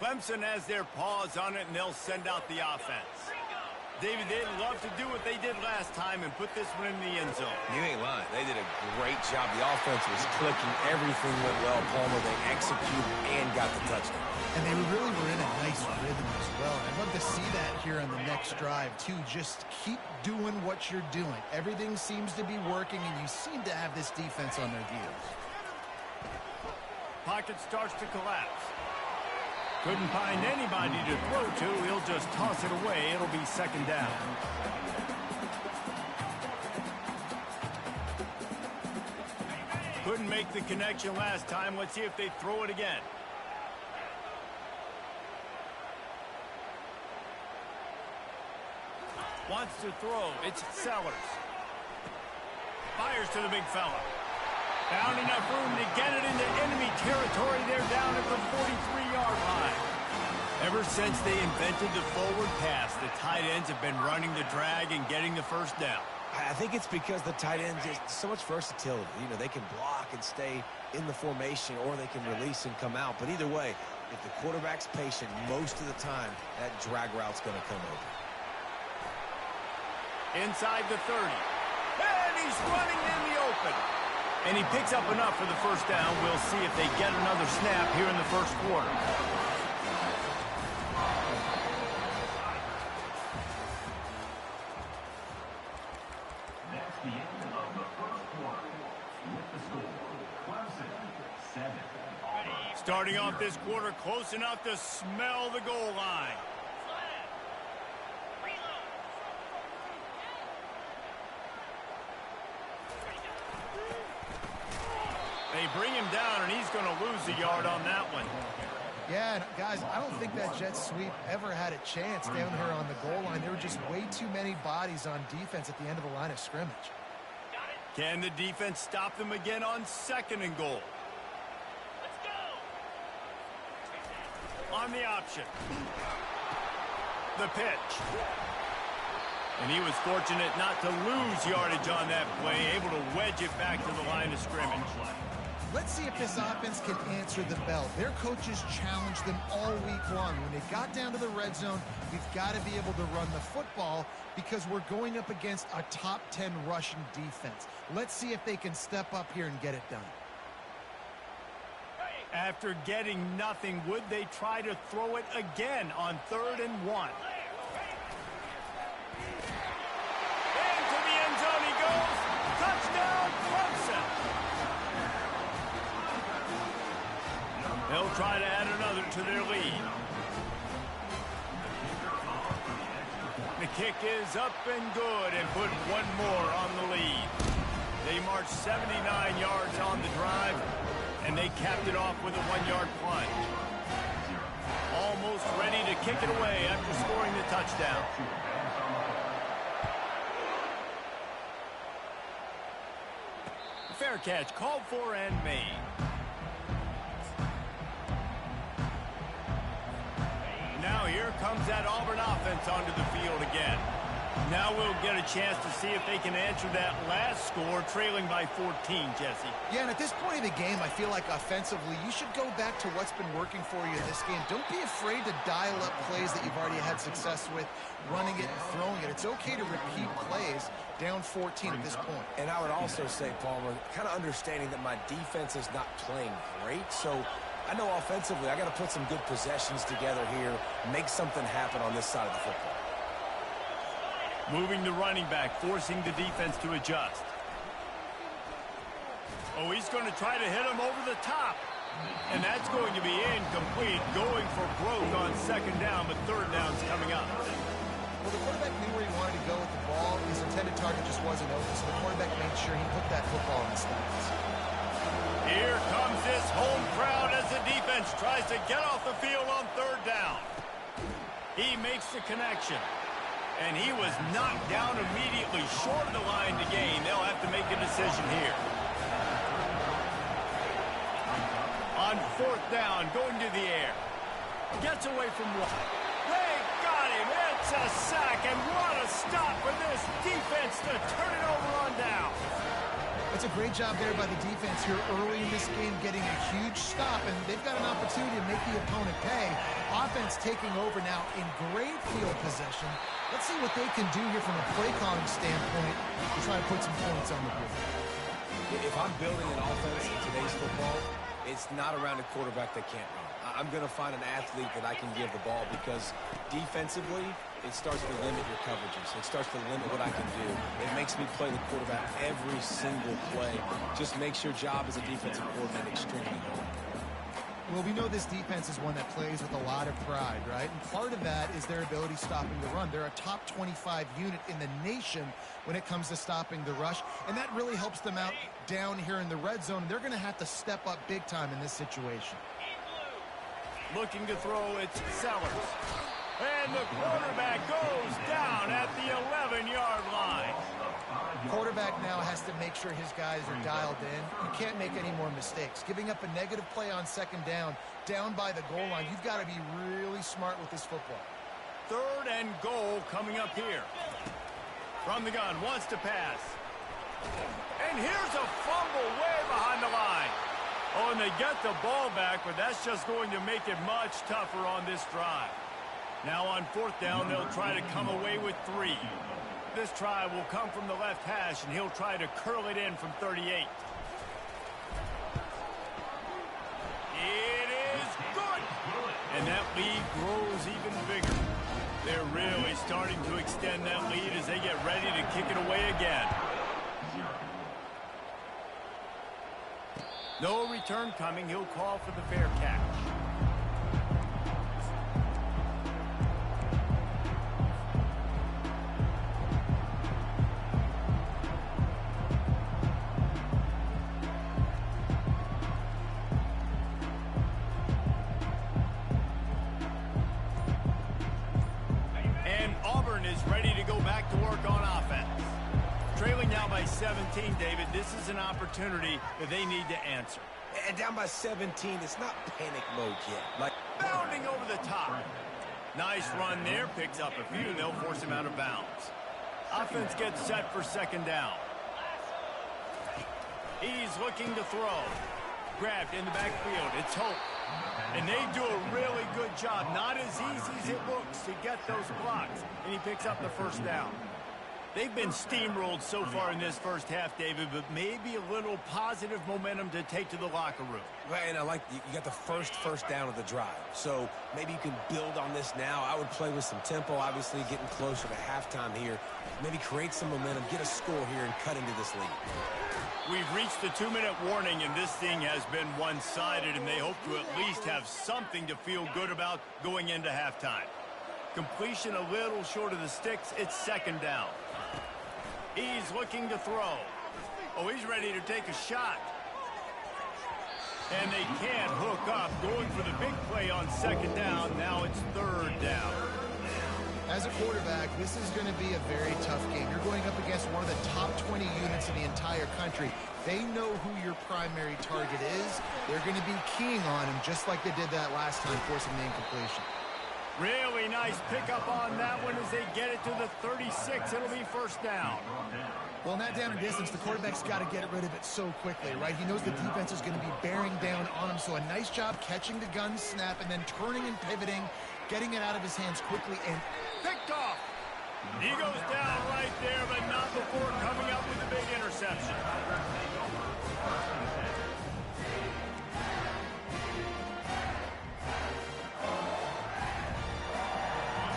Clemson has their paws on it, and they'll send out the offense. David, they'd love to do what they did last time and put this one in the end zone. You ain't lying. They did a great job. The offense was clicking. Everything went well, Palmer. They executed and got the touchdown. And they really were in a nice rhythm as well. I'd love to see that here on the next drive, too. Just keep doing what you're doing. Everything seems to be working, and you seem to have this defense on their heels. Pocket starts to collapse. Couldn't find anybody to throw to. He'll just toss it away. It'll be second down. Couldn't make the connection last time. Let's see if they throw it again. Wants to throw. It's Sellers. Fires to the big fella. Found enough room to get it into enemy territory. They're down at the 43-yard line. Ever since they invented the forward pass, the tight ends have been running the drag and getting the first down. I think it's because the tight ends is so much versatility. You know, they can block and stay in the formation, or they can release and come out. But either way, if the quarterback's patient, most of the time, that drag route's going to come over. Inside the 30. And he's running in the open. And he picks up enough for the first down. We'll see if they get another snap here in the first quarter. That's the end of the first quarter. With the score, Clemson 7. Starting off this quarter close enough to smell the goal line. They bring him down, and he's going to lose a yard on that one. Yeah, and guys, I don't think that jet sweep ever had a chance down here on the goal line. There were just way too many bodies on defense at the end of the line of scrimmage. Can the defense stop them again on second and goal? Let's go. On the option. The pitch. And he was fortunate not to lose yardage on that play, able to wedge it back to the line of scrimmage. Let's see if this offense can answer the bell. Their coaches challenged them all week long. When it got down to the red zone, we've got to be able to run the football because we're going up against a top 10 rushing defense. Let's see if they can step up here and get it done. After getting nothing, would they try to throw it again on 3rd and 1? Into the end zone he goes. Touchdown, Clemson. They'll try to add another to their lead. The kick is up and good and put one more on the lead. They marched 79 yards on the drive, and they capped it off with a 1-yard plunge. Almost ready to kick it away after scoring the touchdown. Fair catch called for and made. Now here comes that Auburn offense onto the field again. Now we'll get a chance to see if they can answer that last score, trailing by 14, Jesse. Yeah, and at this point of the game, I feel like offensively, you should go back to what's been working for you in this game. Don't be afraid to dial up plays that you've already had success with, running it and throwing it. It's okay to repeat plays down 14 at this point. And I would also say, Palmer, kind of understanding that my defense is not playing great, so I know offensively I got to put some good possessions together here, make something happen on this side of the football. Moving the running back, forcing the defense to adjust. Oh, he's going to try to hit him over the top. And that's going to be incomplete, going for broke on second down, but third down's coming up. Well, the quarterback knew where he wanted to go with the ball. His intended target just wasn't open, so the quarterback made sure he put that football in the stands. Here comes this home crowd as the defense tries to get off the field on third down. He makes the connection. And he was knocked down immediately short of the line to gain. They'll have to make a decision here. On fourth down, going to the air. Gets away from one. They got him. It's a sack. And what a stop for this defense to turn it over on down. It's a great job there by the defense here early in this game, getting a huge stop, and they've got an opportunity to make the opponent pay. Offense taking over now in great field possession. Let's see what they can do here from a play calling standpoint to try to put some points on the board. If I'm building an offense in today's football, it's not around a quarterback that can't run. I'm going to find an athlete that I can give the ball because defensively, it starts to limit your coverages. It starts to limit what I can do. It makes me play the quarterback every single play. Just makes your job as a defensive coordinator extremely hard. Well, we know this defense is one that plays with a lot of pride, right? And part of that is their ability stopping the run. They're a top 25 unit in the nation when it comes to stopping the rush, and that really helps them out down here in the red zone. They're going to have to step up big time in this situation. Looking to throw, it's Sellers. And the quarterback goes down at the 11-yard line. Quarterback now has to make sure his guys are dialed in. You can't make any more mistakes. Giving up a negative play on second down by the goal line, you've got to be really smart with this football. 3rd and goal coming up here. From the gun, wants to pass. And here's a fumble way behind the line. Oh, and they get the ball back, but that's just going to make it much tougher on this drive. Now on 4th down, they'll try to come away with 3. This try will come from the left hash, and he'll try to curl it in from 38. It is good! And that lead grows even bigger. They're really starting to extend that lead as they get ready to kick it away again. No return coming. He'll call for the fair catch. And Auburn is ready to go back to work on offense. Trailing now by 17, David. This is an opportunity that they need to answer. And down by 17, it's not panic mode yet. Bounding over the top. Nice run there. Picks up a few, and they'll force him out of bounds. Offense gets set for 2nd down. He's looking to throw. Grabbed in the backfield. It's Hope. And they do a really good job. Not as easy as it looks to get those blocks. And he picks up the 1st down. They've been steamrolled so far in this first half, David, but maybe a little positive momentum to take to the locker room. Right, and I like you got the first down of the drive. So maybe you can build on this now. I would play with some tempo, obviously getting closer to halftime here. Maybe create some momentum, get a score here, and cut into this lead. We've reached the 2-minute warning, and this thing has been one-sided, and they hope to at least have something to feel good about going into halftime. Completion a little short of the sticks. It's 2nd down. He's looking to throw. Oh, he's ready to take a shot. And they can't hook up. Going for the big play on 2nd down. Now it's 3rd down. As a quarterback, this is going to be a very tough game. You're going up against one of the top 20 units in the entire country. They know who your primary target is. They're going to be keying on him just like they did that last time, forcing the incompletion. Really nice pickup on that one as they get it to the 36. It'll be 1st down. Well, in that down and distance, the quarterback's got to get rid of it so quickly, right? He knows the defense is going to be bearing down on him, so a nice job catching the gun snap and then turning and pivoting, getting it out of his hands quickly and picked off. He goes down right there, but not before coming up with a big interception.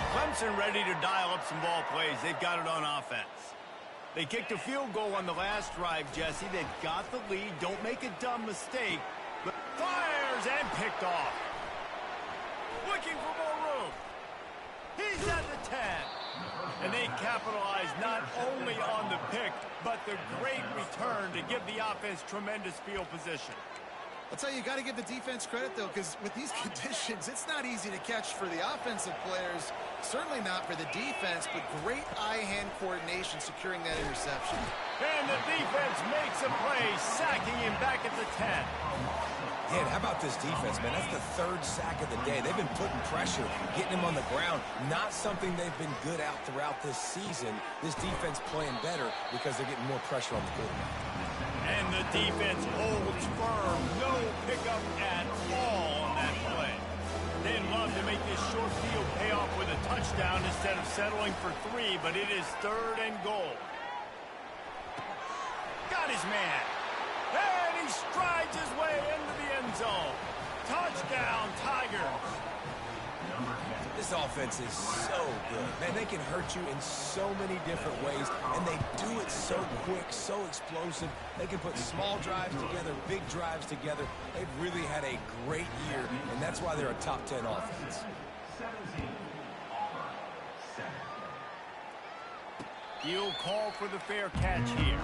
Clemson ready to dial up some ball plays. They've got it on offense. They kicked a field goal on the last drive, Jesse. They've got the lead. Don't make a dumb mistake. But fires and picked off. Looking for more room. He's at the 10. And they capitalize not only on the pick, but the great return to give the offense tremendous field position. I'll tell you, you got to give the defense credit, though, because with these conditions, it's not easy to catch for the offensive players. Certainly not for the defense, but great eye-hand coordination securing that interception. And the defense makes a play, sacking him back at the 10. Yeah, and how about this defense, man? That's the 3rd sack of the day. They've been putting pressure, getting him on the ground. Not something they've been good at throughout this season. This defense playing better because they're getting more pressure on the quarterback. And the defense holds firm. No pickup at all on that play. They'd love to make this short field pay off with a touchdown instead of settling for 3, but it is 3rd and goal. Got his man. And he strides his way into the end zone. Touchdown, Tigers. This offense is so good. Man, they can hurt you in so many different ways, and they do it so quick, so explosive. They can put small drives together, big drives together. They've really had a great year, and that's why they're a top 10 offense. 17. Auburn. 7. He'll call for the fair catch here.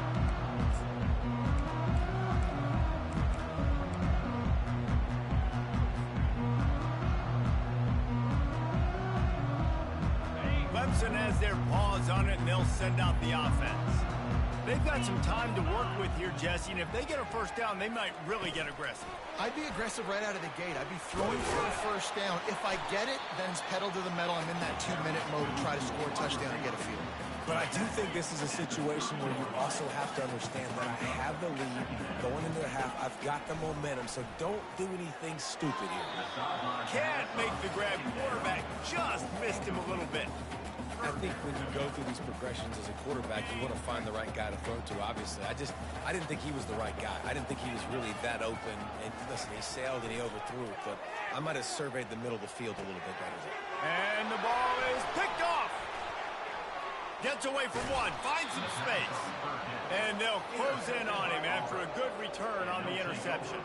Clemson has their paws on it, and they'll send out the offense. They've got some time to work with here, Jesse, and if they get a first down, they might really get aggressive. I'd be aggressive right out of the gate. I'd be throwing for a first down. If I get it, then it's pedal to the metal. I'm in that 2-minute mode to try to score a touchdown and get a field. But I do think this is a situation where you also have to understand that I have the lead going into the half. I've got the momentum, so don't do anything stupid here. Can't make the grab. Quarterback just missed him a little bit. I think when you go through these progressions as a quarterback, you want to find the right guy to throw to, obviously. I didn't think he was the right guy. I didn't think he was really that open. And listen, he sailed and he overthrew it, but I might have surveyed the middle of the field a little bit better. And the ball is picked off. Gets away from one, finds some space. And they'll close in on him after a good return on the interception.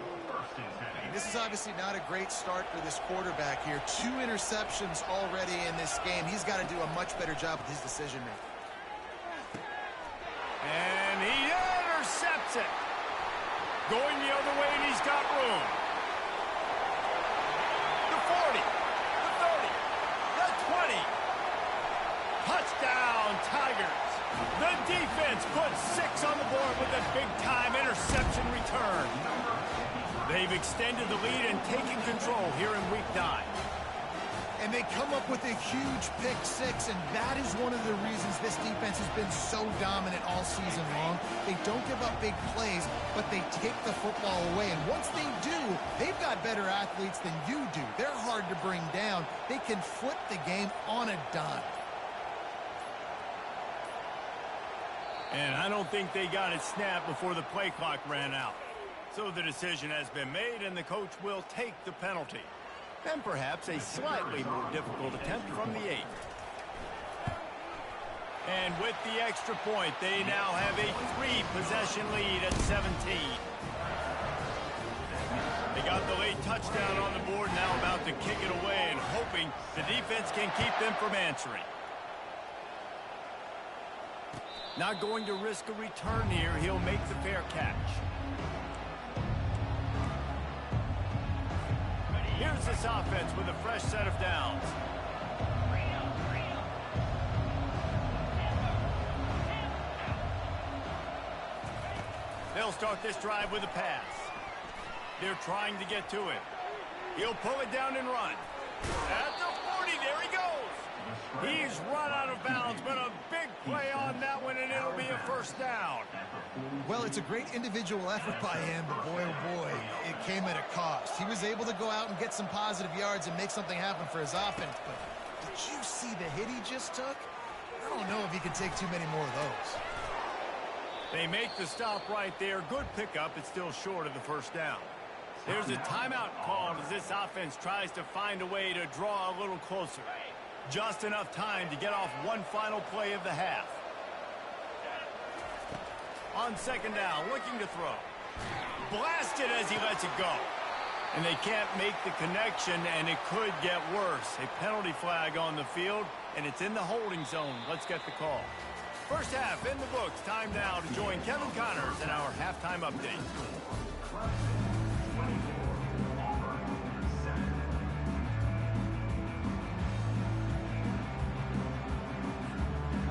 This is obviously not a great start for this quarterback here. 2 interceptions already in this game. He's got to do a much better job with his decision-making. And he intercepts it. Going the other way, and he's got room. The 40, the 30, the 20. Touchdown, Tigers. The defense puts 6 on the board with a big-time interception return. They've extended the lead and taken control here in Week 9. And they come up with a huge pick 6, and that is one of the reasons this defense has been so dominant all season long. They don't give up big plays, but they take the football away. And once they do, they've got better athletes than you do. They're hard to bring down. They can flip the game on a dime. And I don't think they got it snapped before the play clock ran out. So the decision has been made, and the coach will take the penalty. And perhaps a slightly more difficult attempt from the 8. And with the extra point, they now have a 3-possession lead at 17. They got the late touchdown on the board, now about to kick it away and hoping the defense can keep them from answering. Not going to risk a return here. He'll make the fair catch. Here's this offense with a fresh set of downs. They'll start this drive with a pass. They're trying to get to it. He'll pull it down and run. At the 40, there he goes. He's run out of bounds, but a big play on that one, and it'll be a first down. Well, it's a great individual effort by him, but boy, oh boy, it came at a cost. He was able to go out and get some positive yards and make something happen for his offense, but did you see the hit he just took? I don't know if he can take too many more of those. They make the stop right there. Good pickup. It's still short of the first down. There's a timeout called as this offense tries to find a way to draw a little closer. Just enough time to get off one final play of the half. On second down, looking to throw. Blasted as he lets it go. And they can't make the connection, and it could get worse. A penalty flag on the field, and it's in the holding zone. Let's get the call. First half in the books. Time now to join Kevin Connors in our halftime update.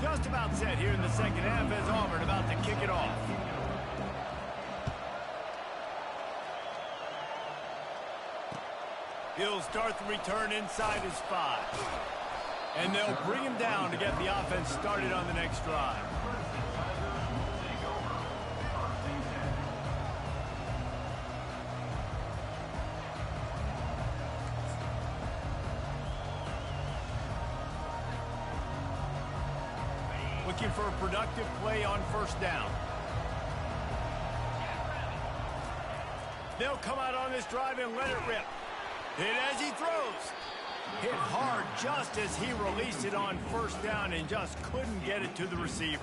Just about set here in the second half as Auburn about to kick it off. He'll start the return inside his 5. And they'll bring him down to get the offense started on the next drive. looking for a productive play on first down. They'll come out on this drive and let it rip. Hit as he throws. Hit hard just as he released it on first down and just couldn't get it to the receiver.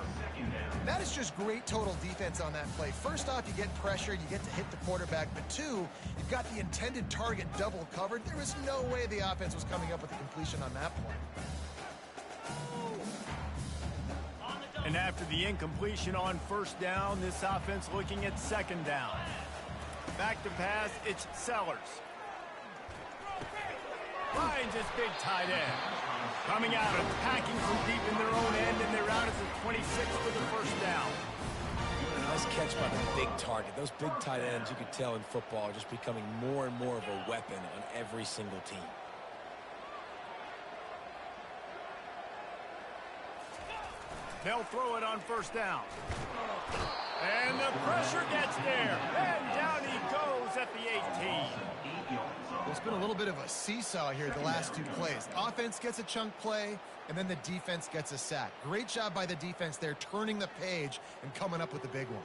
That is just great total defense on that play. First off, you get pressure, you get to hit the quarterback, but two, you've got the intended target double covered. There was no way the offense was coming up with a completion on that point. And after the incompletion on first down, this offense looking at second down. Back to pass, it's Sellers. Finds his big tight end. Coming out, attacking from deep in their own end, and they're out at the 26 for the first down. Nice catch by the big target. Those big tight ends, you could tell in football, are just becoming more and more of a weapon on every single team. They'll throw it on first down. And the pressure gets there. And down he goes at the 18. There's been a little bit of a seesaw here the last two plays. Offense gets a chunk play, and then the defense gets a sack. Great job by the defense there, turning the page and coming up with the big one.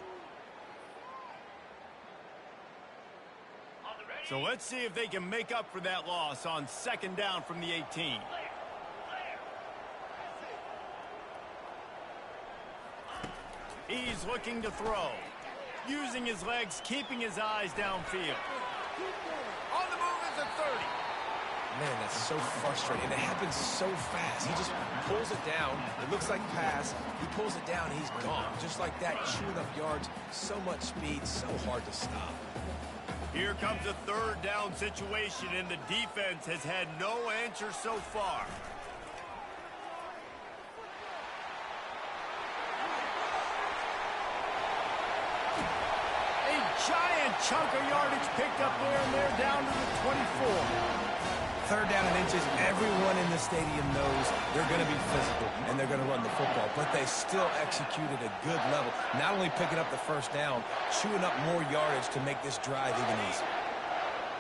So let's see if they can make up for that loss on second down from the 18. He's looking to throw. Using his legs, keeping his eyes downfield. On the move is a 30. Man, that's so frustrating. And it happens so fast. He just pulls it down. It looks like pass. He pulls it down, he's gone. Just like that, chewing up yards. So much speed, so hard to stop. Here comes a third down situation, and the defense has had no answer so far. Giant chunk of yardage picked up there, and they're down to the 24. Third down and inches, everyone in the stadium knows they're going to be physical and they're going to run the football, but they still executed a good level. Not only picking up the first down, chewing up more yardage to make this drive even easier.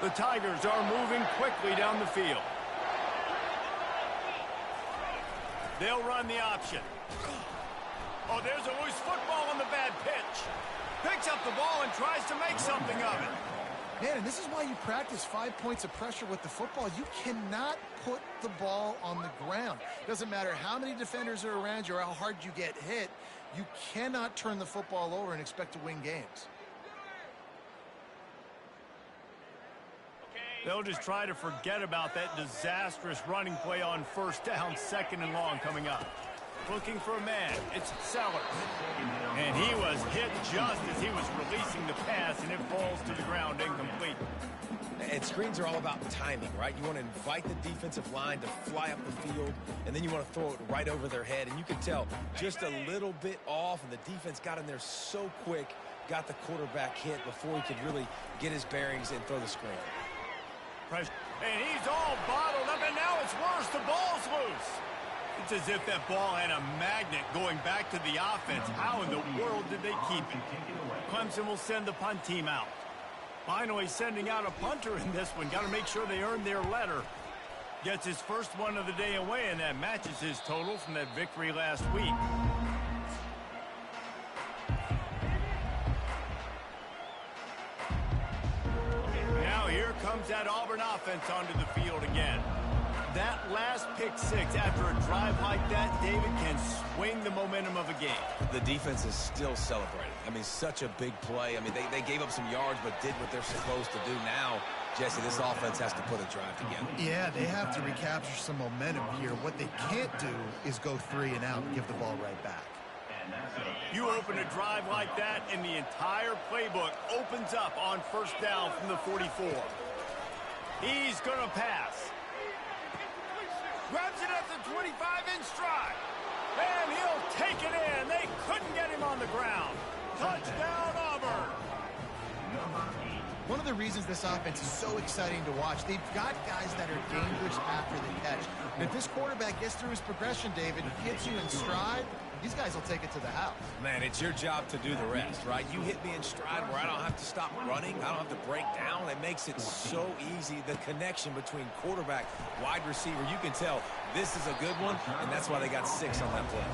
The Tigers are moving quickly down the field. They'll run the option. Oh, there's a loose football on the bad pitch. Picks up the ball and tries to make something of it. Man, and this is why you practice 5 points of pressure with the football. You cannot put the ball on the ground. Doesn't matter how many defenders are around you or how hard you get hit. You cannot turn the football over and expect to win games. They'll just try to forget about that disastrous running play on first down, second and long coming up. Looking for a man, it's Sellers. And he was hit just as he was releasing the pass, and it falls to the ground incomplete. And screens are all about timing, right? You want to invite the defensive line to fly up the field, and then you want to throw it right over their head. And you can tell just a little bit off, and the defense got in there so quick, got the quarterback hit before he could really get his bearings and throw the screen. Pressure. And he's all bottled up, and now it's worse. The ball's loose. It's as if that ball had a magnet going back to the offense. How in the world did they keep it? Clemson will send the punt team out. Finally sending out a punter in this one. Got to make sure they earn their letter. Gets his first one of the day away, and that matches his total from that victory last week. Now here comes that Auburn offense onto the field again. That last pick six after a drive like that, David, can swing the momentum of a game. The defense is still celebrating. I mean, such a big play. I mean, they gave up some yards but did what they're supposed to do. Now, Jesse, this offense has to put a drive together. Yeah, they have to recapture some momentum here. What they can't do is go 3 and out and give the ball right back. You open a drive like that, and the entire playbook opens up on first down from the 44. He's going to pass. Grabs it at the 25 in stride. And he'll take it in. They couldn't get him on the ground. Touchdown, Auburn. One of the reasons this offense is so exciting to watch, they've got guys that are dangerous after the catch. And if this quarterback gets through his progression, David, hits you in stride, these guys will take it to the house. Man, it's your job to do the rest, right? You hit me in stride where I don't have to stop running. I don't have to break down. It makes it so easy. The connection between quarterback, wide receiver, you can tell this is a good one, and that's why they got 6 on that play.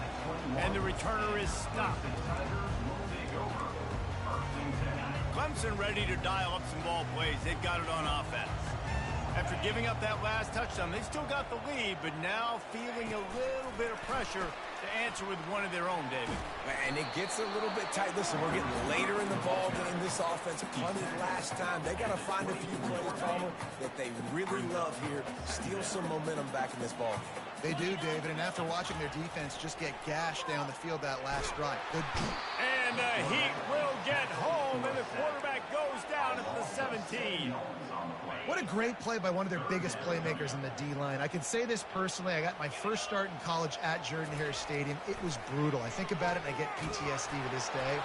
And the returner is stopped. Clemson ready to dial up some ball plays. They've got it on offense. After giving up that last touchdown, they still got the lead, but now feeling a little bit of pressure to answer with one of their own, David. And it gets a little bit tight. Listen, we're getting later in the ball game. This offense punted last time. They got to find a few plays, Palmer, that they really love here. Steal some momentum back in this ball game. They do, David, and after watching their defense just get gashed down the field that last drive. And the Heat will get home, and the quarterback goes down at the 17. What a great play by one of their biggest playmakers in the D-line. I can say this personally. I got my first start in college at Jordan-Hare Stadium. It was brutal. I think about it, and I get PTSD to this day.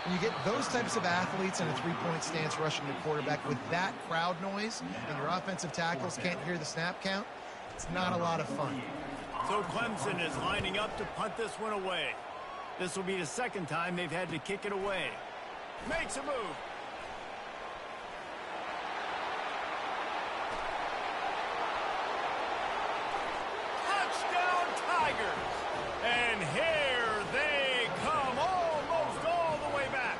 When you get those types of athletes in a three-point stance rushing the quarterback with that crowd noise, and your offensive tackles can't hear the snap count, it's not a lot of fun. So Clemson is lining up to punt this one away. This will be the second time they've had to kick it away. Makes a move. Touchdown Tigers. And here they come almost all the way back.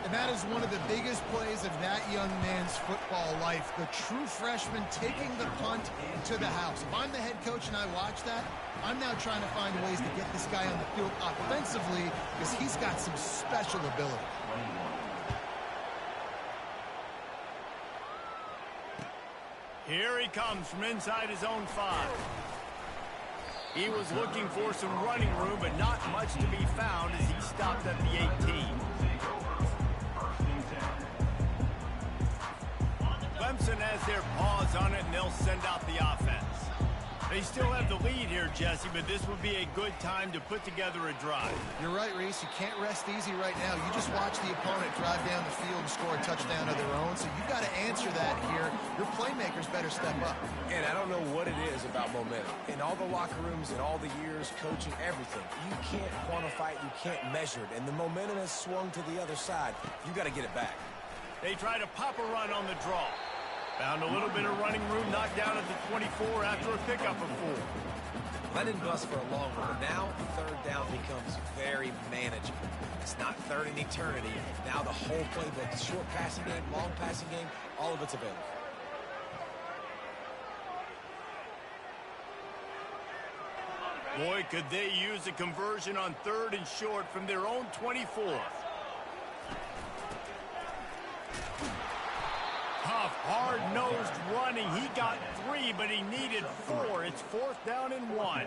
And that is one of the biggest plays of that young man's football life. The true freshman taking the punt to the house. If I'm the head coach and I watch that, I'm now trying to find ways to get this guy on the field offensively because he's got some special ability. Here he comes from inside his own 5. He was looking for some running room, but not much to be found as he stopped at the 18. Clemson has their paws on it, and they'll send out the offense. They still have the lead here, Jesse, but this would be a good time to put together a drive. You're right, Reese. You can't rest easy right now. You just watch the opponent drive down the field and score a touchdown of their own, so you've got to answer that here. Your playmakers better step up. And I don't know what it is about momentum. In all the locker rooms, in all the years, coaching, everything, you can't quantify it, you can't measure it. And the momentum has swung to the other side. You got to get it back. They try to pop a run on the draw. Found a little bit of running room, knocked down at the 24 after a pickup of 4. That didn't bust for a long one, but now third down becomes very manageable. It's not third in eternity. Now the whole playbook, short passing game, long passing game, all of it's available. Boy, could they use a conversion on 3rd and short from their own 24. Tough, hard-nosed running. He got 3, but he needed 4. It's 4th down and 1.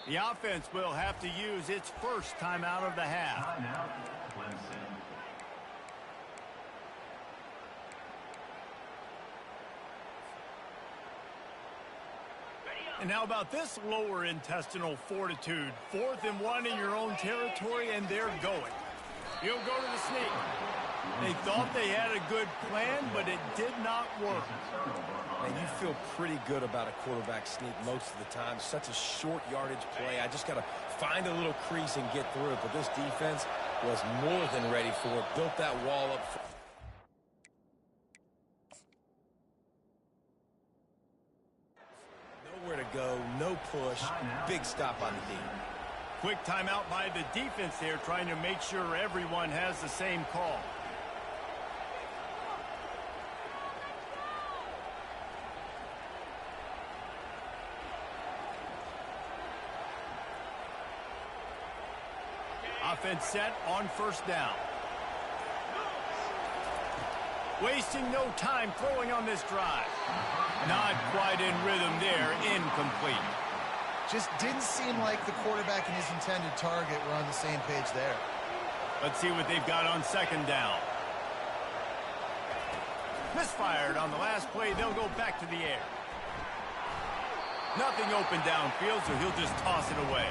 The offense will have to use its first timeout of the half. Timeout, Clemson. And how about this lower intestinal fortitude? 4th and 1 in your own territory, and they're going. He'll go to the sneak. They thought they had a good plan, but it did not work. And you feel pretty good about a quarterback sneak most of the time. Such a short yardage play. I just got to find a little crease and get through it. But this defense was more than ready for it. Built that wall up. Nowhere to go, no push. Big stop on the D. Quick timeout by the defense there, trying to make sure everyone has the same call. Offense set on 1st down. Wasting no time throwing on this drive. Not quite in rhythm there, incomplete. Just didn't seem like the quarterback and his intended target were on the same page there. Let's see what they've got on second down. Misfired on the last play. They'll go back to the air. Nothing open downfield, so he'll just toss it away.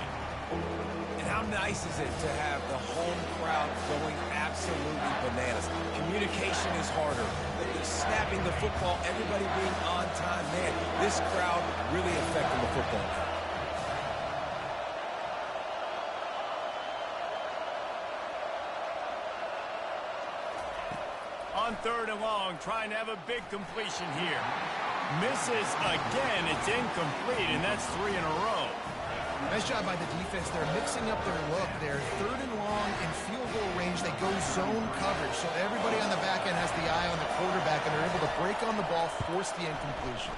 And how nice is it to have the home crowd going absolutely bananas? Communication is harder. Snapping the football, everybody being on time. Man, this crowd really affecting the football. On third and long, trying to have a big completion here. Misses again. It's incomplete, and that's 3 in a row. Nice job by the defense. They're mixing up their look. They're third and long in field goal range. They go zone coverage, so everybody on the back end has the eye on the quarterback, and they're able to break on the ball, force the incompletion.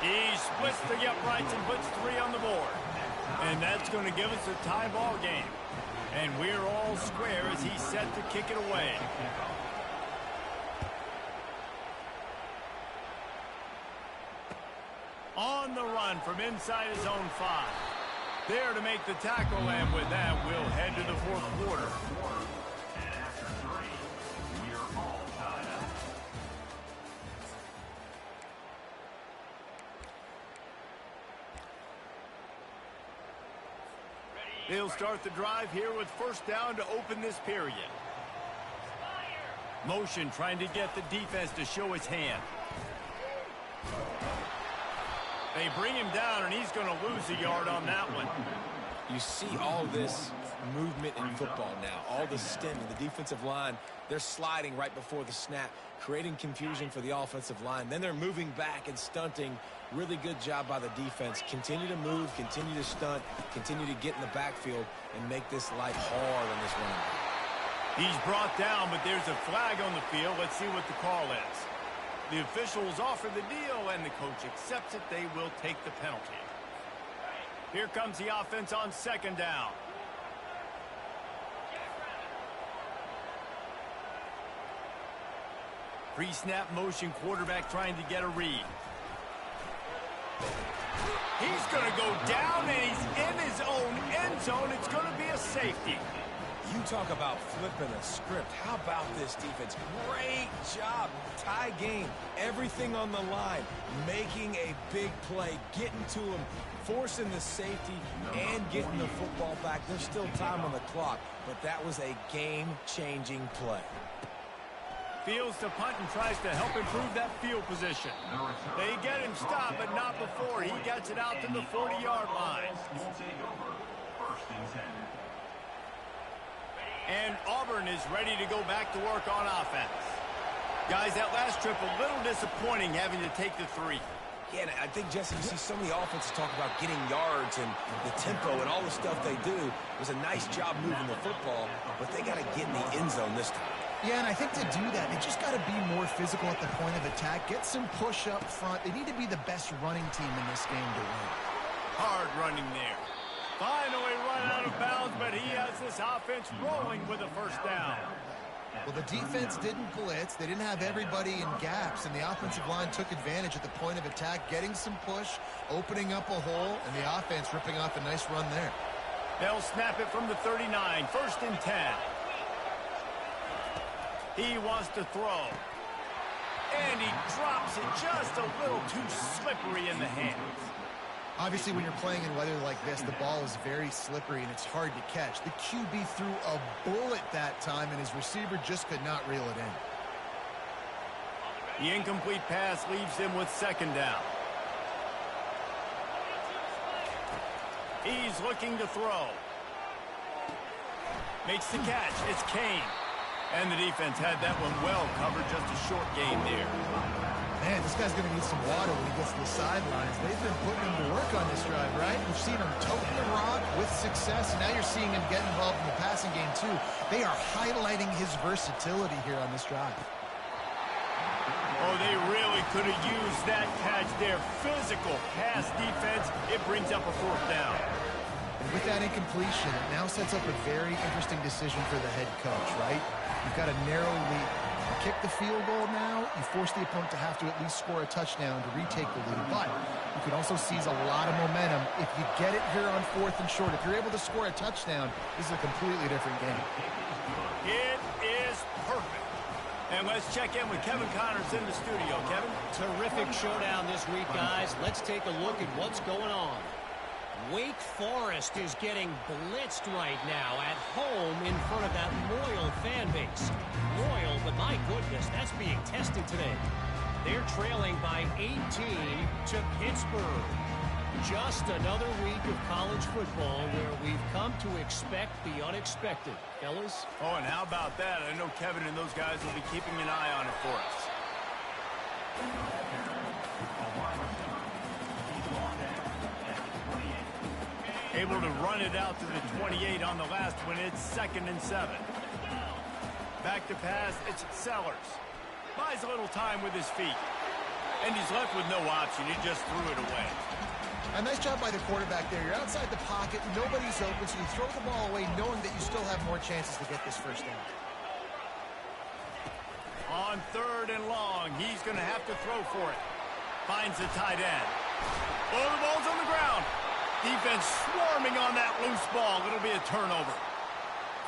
He splits the uprights and puts 3 on the board. And that's going to give us a tie ball game. And we're all square as he's set to kick it away. On the run from inside his own 5. There to make the tackle, and with that, we'll head to the fourth quarter. And after 3, we're all tied up. They'll start the drive here with first down to open this period. Motion trying to get the defense to show his hand. They bring him down, and he's going to lose a yard on that one. You see all this movement in football now, all the stemming. The defensive line, they're sliding right before the snap, creating confusion for the offensive line. Then they're moving back and stunting. Really good job by the defense. Continue to move, continue to stunt, continue to get in the backfield, and make this life hard on this running. He's brought down, but there's a flag on the field. Let's see what the call is. The officials offer the deal, and the coach accepts it. They will take the penalty. Here comes the offense on second down. Pre-snap motion, quarterback trying to get a read. He's going to go down, and he's in his own end zone. It's going to be a safety. You talk about flipping a script. How about this defense? Great job. Tie game. Everything on the line. Making a big play. Getting to him. Forcing the safety and getting the football back. There's still time on the clock, but that was a game-changing play. Fields to punt and tries to help improve that field position. They get him stopped, but not before. He gets it out to the 40-yard line. Will take over. First and 10. And Auburn is ready to go back to work on offense. Guys, that last trip a little disappointing having to take the 3. Yeah, and I think, Jesse, you see so many offenses talk about getting yards and the tempo and all the stuff they do. It was a nice job moving the football, but they got to get in the end zone this time. Yeah, and I think to do that, they just got to be more physical at the point of attack. Get some push up front. They need to be the best running team in this game to win. Hard running there. Finally run out of bounds, but he has this offense rolling with a first down. Well, the defense didn't blitz. They didn't have everybody in gaps, and the offensive line took advantage at the point of attack, getting some push, opening up a hole, and the offense ripping off a nice run there. They'll snap it from the 39, first and 10. He wants to throw. And he drops it just a little too slippery in the hands. Obviously, when you're playing in weather like this, the ball is very slippery and it's hard to catch. The QB threw a bullet that time, and his receiver just could not reel it in. The incomplete pass leaves him with second down. He's looking to throw. Makes the catch. It's Kane. And the defense had that one well covered. Just a short gain there. Man, this guy's going to need some water when he gets to the sidelines. They've been putting him to work on this drive, right? We've seen him toting the rock with success, and now you're seeing him get involved in the passing game, too. They are highlighting his versatility here on this drive. Oh, they really could have used that catch there. Physical pass defense. It brings up a fourth down. And with that incompletion, it now sets up a very interesting decision for the head coach, right? You've got a narrow lead. You kick the field goal now, you force the opponent to have to at least score a touchdown to retake the lead. But you could also seize a lot of momentum if you get it here on 4th and short. If you're able to score a touchdown, this is a completely different game. It is perfect. And let's check in with Kevin Connors in the studio. Kevin? Terrific showdown this week, guys. Let's take a look at what's going on. Wake Forest is getting blitzed right now at home in front of that loyal fan base. Loyal, but my goodness, that's being tested today. They're trailing by 18 to Pittsburgh. Just another week of college football where we've come to expect the unexpected. Fellas? Oh, and how about that? I know Kevin and those guys will be keeping an eye on it for us. Able to run it out to the 28 on the last one. It's 2nd and 7. Back to pass. It's Sellers. Buys a little time with his feet. And he's left with no option. He just threw it away. A nice job by the quarterback there. You're outside the pocket. Nobody's open, so you throw the ball away knowing that you still have more chances to get this first down. On 3rd and long, he's going to have to throw for it. Finds the tight end. Oh, the ball's on the ground. Defense swarming on that loose ball. It'll be a turnover.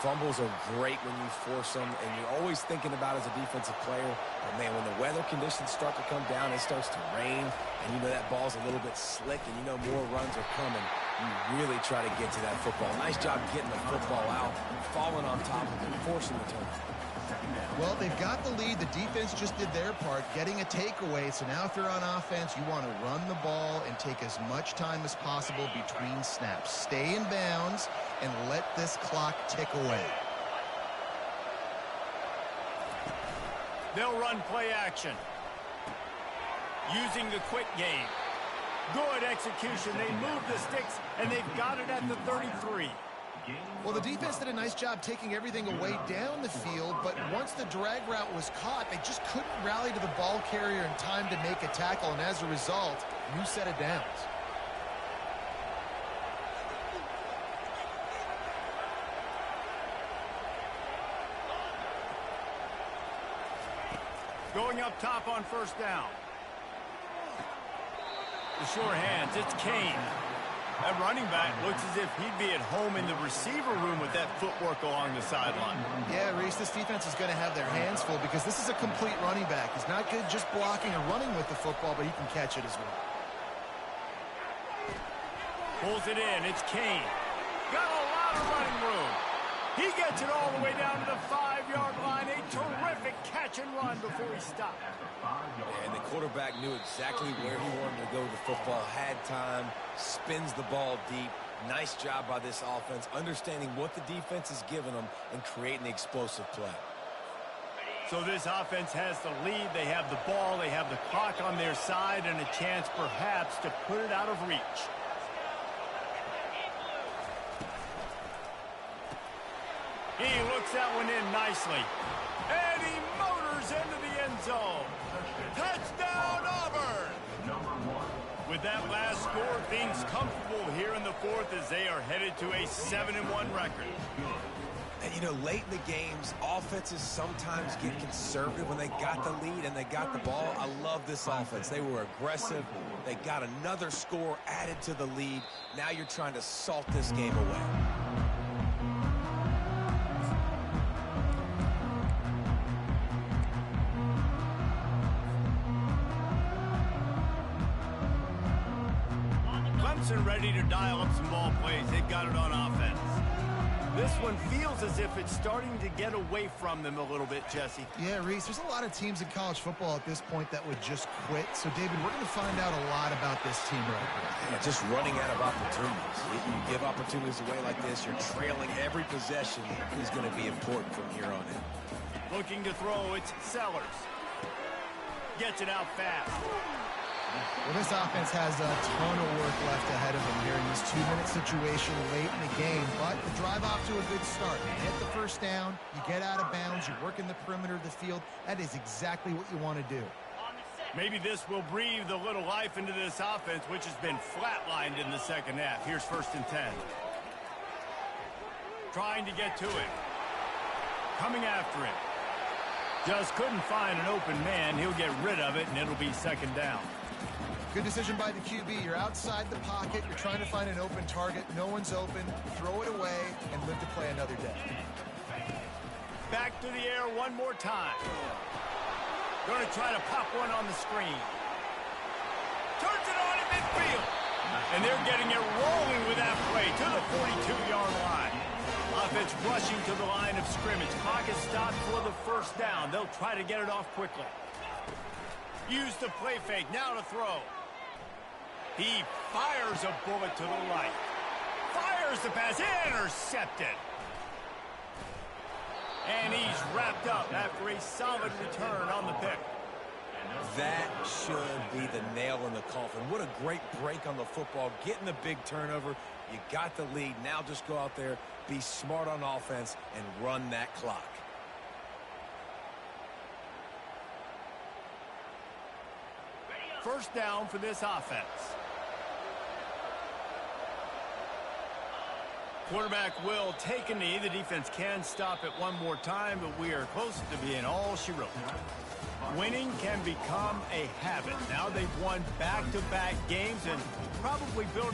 Fumbles are great when you force them, and you're always thinking about as a defensive player, but man, when the weather conditions start to come down, it starts to rain, and you know that ball's a little bit slick, and you know more runs are coming. You really try to get to that football. Nice job getting the football out, falling on top of it, forcing the turnover. Well, they've got the lead. The defense just did their part, getting a takeaway. So now if you're on offense, you want to run the ball and take as much time as possible between snaps. Stay in bounds and let this clock tick away. They'll run play action. Using the quick game. Good execution. They move the sticks, and they've got it at the 33. Well, the defense did a nice job taking everything away down the field, but once the drag route was caught, they just couldn't rally to the ball carrier in time to make a tackle, and as a result, new set of downs. Going up top on 1st down. The sure hands, it's Kane. That running back looks as if he'd be at home in the receiver room with that footwork along the sideline. Yeah, Reese, this defense is going to have their hands full because this is a complete running back. He's not good just blocking or running with the football, but he can catch it as well. Pulls it in. It's Kane. Got a lot of running room. He gets it all the way down to the 5-yard line. A terrific catch and run before he stopped. And the quarterback knew exactly where he wanted to go with the football, had time, spins the ball deep. Nice job by this offense, understanding what the defense is giving them and creating the explosive play. So this offense has the lead. They have the ball. They have the clock on their side and a chance perhaps to put it out of reach. He looks that one in nicely. And he motors into the end zone. Touchdown, Auburn! With that last score, things comfortable here in the 4th as they are headed to a 7-1 record. And, you know, late in the games, offenses sometimes get conservative when they got the lead and they got the ball. I love this offense. They were aggressive. They got another score added to the lead. Now you're trying to salt this game away. Ready to dial up some ball plays. They've got it on offense. This one feels as if it's starting to get away from them a little bit, Jesse. Yeah, Reese, there's a lot of teams in college football at this point that would just quit. So, David, we're going to find out a lot about this team right now. Yeah, just running out of opportunities. You give opportunities away like this, you're trailing every possession is going to be important from here on in. Looking to throw, it's Sellers. Gets it out fast. Well, this offense has a ton of work left ahead of them here in this 2-minute situation late in the game, but the drive off to a good start. You hit the first down, you get out of bounds, you work in the perimeter of the field. That is exactly what you want to do. Maybe this will breathe a little life into this offense, which has been flatlined in the second half. Here's 1st and 10. Trying to get to it. Coming after him. Just couldn't find an open man. He'll get rid of it, and it'll be second down. Good decision by the QB. You're outside the pocket. You're trying to find an open target. No one's open. Throw it away and live to play another day. Back to the air one more time. Going to try to pop one on the screen. Turns it on at midfield. And they're getting it rolling with that play to the 42-yard line. Offense rushing to the line of scrimmage. Clock is stopped for the first down. They'll try to get it off quickly. Use the play fake. Now to throw. He fires a bullet to the right. Fires the pass. Intercepted. And he's wrapped up after a solid return on the pick. That should be the nail in the coffin. What a great break on the football. Getting the big turnover. You got the lead. Now just go out there, be smart on offense, and run that clock. First down for this offense. Quarterback will take a knee. The defense can stop it one more time, but we are close to being all she wrote. Winning can become a habit. Now they've won back-to-back games and probably building